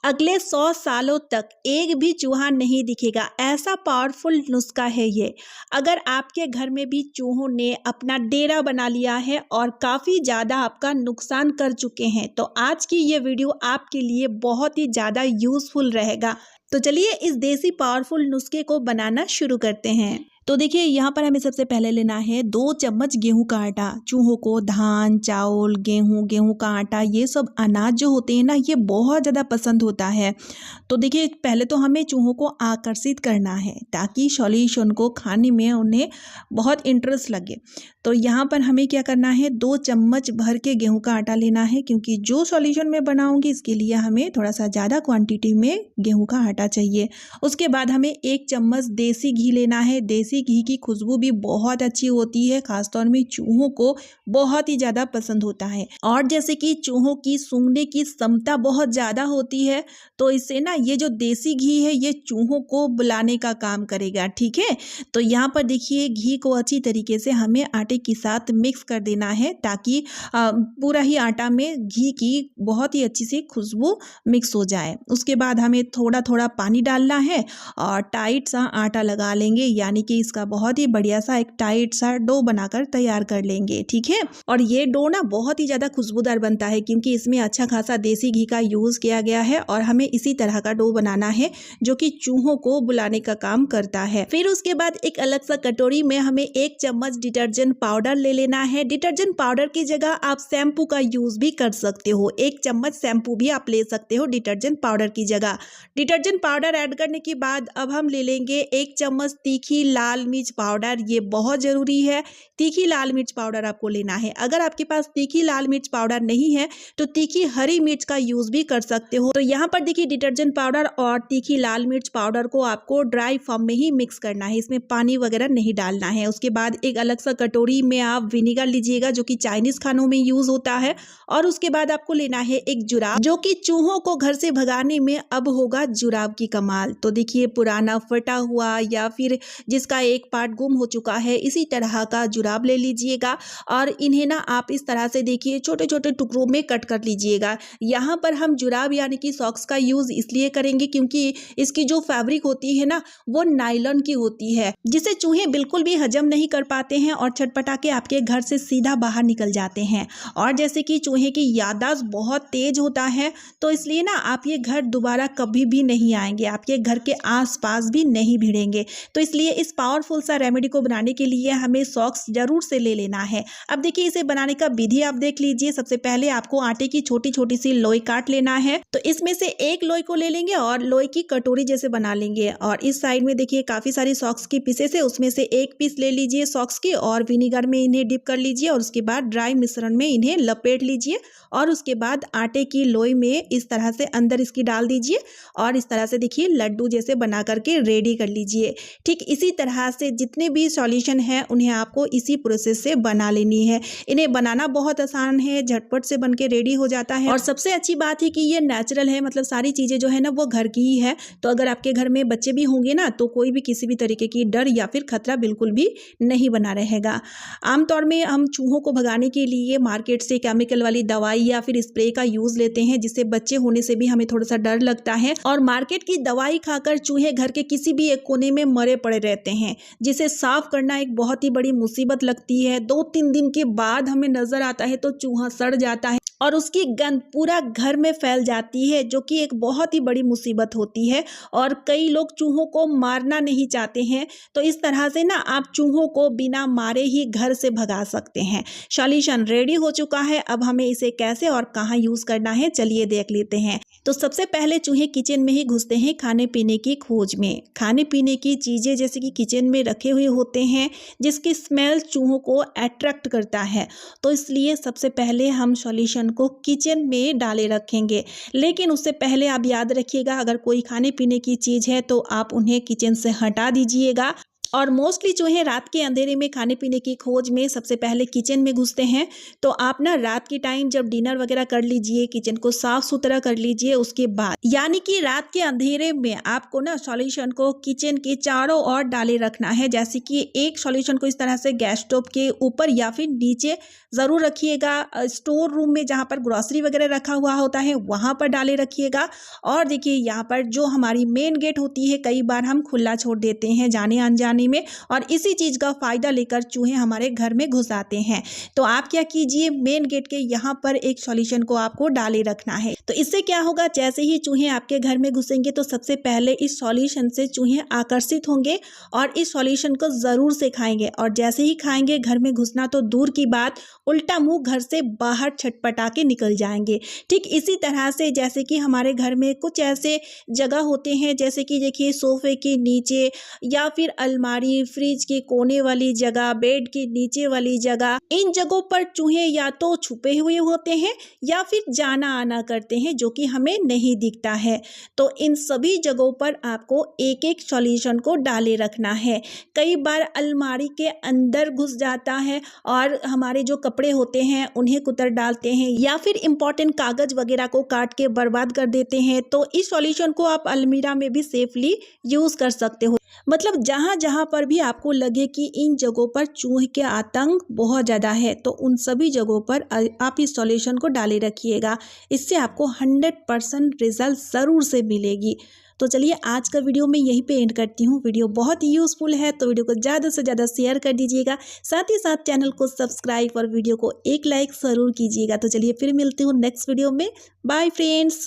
अगले 100 सालों तक एक भी चूहा नहीं दिखेगा। ऐसा पावरफुल नुस्खा है ये। अगर आपके घर में भी चूहों ने अपना डेरा बना लिया है और काफ़ी ज़्यादा आपका नुकसान कर चुके हैं, तो आज की ये वीडियो आपके लिए बहुत ही ज़्यादा यूज़फुल रहेगा। तो चलिए इस देसी पावरफुल नुस्खे को बनाना शुरू करते हैं। तो देखिए यहाँ पर हमें सबसे पहले लेना है 2 चम्मच गेहूं का आटा। चूहों को धान, चावल, गेहूं का आटा, ये सब अनाज जो होते हैं ना, ये बहुत ज़्यादा पसंद होता है। तो देखिए पहले तो हमें चूहों को आकर्षित करना है ताकि सॉल्यूशन को खाने में उन्हें बहुत इंटरेस्ट लगे। तो यहाँ पर हमें क्या करना है, 2 चम्मच भर के गेहूं का आटा लेना है, क्योंकि जो सॉल्यूशन मैं बनाऊंगी इसके लिए हमें थोड़ा सा ज़्यादा क्वांटिटी में गेहूं का आटा चाहिए। उसके बाद हमें 1 चम्मच देसी घी लेना है। देसी घी की खुशबू भी बहुत अच्छी होती है, खासतौर में चूहों को बहुत ही ज़्यादा पसंद होता है। और जैसे कि चूहों की सूंघने की क्षमता बहुत ज़्यादा होती है, तो इससे ना ये जो देसी घी है ये चूहों को बुलाने का काम करेगा। ठीक है, तो यहाँ पर देखिए घी को अच्छी तरीके से हमें आटे के साथ मिक्स कर देना है ताकि पूरा ही आटा में घी की बहुत ही अच्छी सी खुशबू मिक्स हो जाए। उसके बाद हमें थोड़ा थोड़ा पानी डालना है और टाइट सा आटा लगा लेंगे, यानी कि इसका बहुत ही बढ़िया सा एक टाइट सा डो बनाकर तैयार कर लेंगे। ठीक है, और ये डो ना बहुत ही ज़्यादा खुशबूदार बनता है क्योंकि इसमें अच्छा खासा देसी घी का यूज़ किया गया है और हमें इसी तरह का डो बनाना है जो कि चूहों को बुलाने का काम करता है। फिर उसके बाद एक अलग सा कटोरी में हमें 1 चम्मच डिटर्जेंट पाउडर ले लेना है। डिटर्जेंट पाउडर की जगह आप शैम्पू का यूज़ भी कर सकते हो। 1 चम्मच शैम्पू भी आप ले सकते हो डिटर्जेंट पाउडर की जगह। डिटर्जेंट पाउडर ऐड करने के बाद अब हम ले लेंगे 1 चम्मच तीखी लाल मिर्च पाउडर। ये बहुत ज़रूरी है, तीखी लाल मिर्च पाउडर आपको लेना है। अगर आपके पास तीखी लाल मिर्च पाउडर नहीं है तो तीखी हरी मिर्च का यूज़ भी कर सकते हो। तो यहाँ पर देखिए डिटर्जेंट पाउडर और तीखी लाल मिर्च पाउडर को आपको ड्राई फॉर्म में ही मिक्स करना है, इसमें पानी वगैरह नहीं डालना है। उसके बाद एक अलग सा कटोरी में आप विनेगर लीजिएगा जो कि चाइनीज़ खानों में यूज़ होता है। और उसके बाद आपको लेना है एक जुराब, जो कि चूहों को घर से भगाने में अब होगा जुराब की कमाल। तो देखिए पुराना फटा हुआ या फिर जिसका एक पार्ट गुम हो चुका है, इसी तरह का जुराब ले लीजिएगा और इन्हें ना आप इस तरह से देखिए छोटे छोटे टुकड़ों में कट कर लीजिएगा। यहाँ पर हम जुराब यानी कि सॉक्स का यूज़ इसलिए करेंगे क्योंकि इसकी जो फैब्रिक होती है ना वो नायलॉन की होती है, जिसे चूहे बिल्कुल भी हजम नहीं कर पाते हैं और छटपटा के आपके घर से सीधा बाहर निकल जाते हैं। और जैसे कि चूहे की याददाश्त बहुत तेज होता है, तो इसलिए ना आप ये घर दोबारा कभी भी नहीं आएंगे, आपके घर के आसपास भी नहीं भिड़ेंगे। तो इसलिए इस पावरफुल सा रेमेडी को बनाने के लिए हमें सॉक्स जरूर से ले लेना है। अब देखिए इसे बनाने का विधि आप देख लीजिए। सबसे पहले आपको आटे की छोटी छोटी सी लोई काट लेना है। तो इसमें से एक लोई को ले लेंगे और लोई की कटोरी जैसे बना लेंगे। और इस साइड में देखिए काफ़ी सारी सॉक्स की पीसेस है, उसमें से एक पीस ले लीजिए सॉक्स की और विनीगर में इन्हें डिप कर लीजिए और उसके बाद ड्राई मिश्रण में इन्हें लपेट लीजिए और उसके बाद आटे की लोई में इस तरह से अंदर इसकी डाल दीजिए और इस तरह से देखिए लड्डू जैसे बना करके रेडी कर लीजिए। ठीक इसी तरह से जितने भी सॉल्यूशन है उन्हें आपको इसी प्रोसेस से बना लेनी है। इन्हें बनाना बहुत आसान है, झटपट से बन के रेडी हो जाता है और सबसे अच्छी बात है कि ये नेचुरल है, मतलब सारी चीज़ें जो है ना वो घर की ही है। तो अगर आपके घर में बच्चे भी होंगे ना तो कोई भी किसी भी तरीके की डर या फिर खतरा बिल्कुल भी नहीं बना रहेगा। आमतौर में हम चूहों को भगाने के लिए मार्केट से केमिकल वाली दवाई या फिर स्प्रे का यूज़ लेते हैं, जिससे बच्चे होने से भी हमें थोड़ा सा डर लगता है और मार्केट की दवाई खाकर चूहे घर के किसी भी एक कोने में मरे पड़े रहते हैं, जिसे साफ करना एक बहुत ही बड़ी मुसीबत लगती है। 2-3 दिन के बाद हमें नजर आता है तो चूहा सड़ जाता है और उसकी गंध पूरा घर में फैल जाती है, जो कि एक बहुत ही बड़ी मुसीबत होती है। और कई लोग चूहों को मारना नहीं चाहते हैं, तो इस तरह से ना आप चूहों को बिना मारे ही घर से भगा सकते हैं। सॉल्यूशन रेडी हो चुका है, अब हमें इसे कैसे और कहाँ यूज़ करना है चलिए देख लेते हैं। तो सबसे पहले चूहे किचन में ही घुसते हैं खाने पीने की खोज में। खाने पीने की चीज़ें जैसे कि किचन में रखे हुए होते हैं जिसकी स्मेल चूहों को अट्रैक्ट करता है, तो इसलिए सबसे पहले हम सॉल्यूशन को किचन में डाले रखेंगे। लेकिन उससे पहले आप याद रखिएगा, अगर कोई खाने पीने की चीज़ है तो आप उन्हें किचन से हटा दीजिएगा और मोस्टली चूहे रात के अंधेरे में खाने पीने की खोज में सबसे पहले किचन में घुसते हैं। तो आप ना रात की टाइम जब डिनर वगैरह कर लीजिए, किचन को साफ सुथरा कर लीजिए, उसके बाद यानी कि रात के अंधेरे में आपको ना सॉल्यूशन को किचन के चारों ओर डाले रखना है। जैसे कि एक सॉल्यूशन को इस तरह से गैस स्टोव के ऊपर या फिर नीचे ज़रूर रखिएगा। स्टोर रूम में जहाँ पर ग्रोसरी वगैरह रखा हुआ होता है वहाँ पर डाले रखिएगा। और देखिए यहाँ पर जो हमारी मेन गेट होती है कई बार हम खुला छोड़ देते हैं जाने अनजाने में, और इसी चीज़ का फ़ायदा लेकर चूहे हमारे घर में घुस आते हैं। तो आप क्या कीजिए, मेन गेट के यहाँ पर एक सॉल्यूशन को आपको डाले रखना है। तो इससे क्या होगा, जैसे ही चूहे आपके घर में घुसेंगे तो सबसे पहले इस सॉल्यूशन से चूहे आकर्षित होंगे और इस सॉल्यूशन को ज़रूर से खाएंगे। और जैसे ही खाएंगे घर में घुसना तो दूर की बात, उल्टा मुंह घर से बाहर छटपटा के निकल जाएंगे। ठीक इसी तरह से जैसे कि हमारे घर में कुछ ऐसे जगह होते हैं, जैसे कि देखिए सोफे के नीचे या फिर अलमारी, फ्रिज के कोने वाली जगह, बेड के नीचे वाली जगह, इन जगहों पर चूहे या तो छुपे हुए होते हैं या फिर जाना आना करते हैं जो कि हमें नहीं दिखता है। तो इन सभी जगहों पर आपको एक एक सॉल्यूशन को डाले रखना है। कई बार अलमारी के अंदर घुस जाता है और हमारे जो कपड़े होते हैं उन्हें कुतर डालते हैं या फिर इंपॉर्टेंट कागज वगैरह को काट के बर्बाद कर देते हैं। तो इस सॉल्यूशन को आप अलमीरा में भी सेफली यूज कर सकते हो। मतलब जहाँ जहाँ पर भी आपको लगे कि इन जगहों पर चूहे के आतंक बहुत ज़्यादा है तो उन सभी जगहों पर आप इस सॉल्यूशन को डाले रखिएगा। इससे आपको 100% रिजल्ट ज़रूर से मिलेगी। तो चलिए आज का वीडियो मैं यहीं पे एंड करती हूँ। वीडियो बहुत ही यूज़फुल है तो वीडियो को ज़्यादा से ज़्यादा शेयर कर दीजिएगा, साथ ही साथ चैनल को सब्सक्राइब और वीडियो को एक लाइक ज़रूर कीजिएगा। तो चलिए फिर मिलती हूँ नेक्स्ट वीडियो में। Bye friends.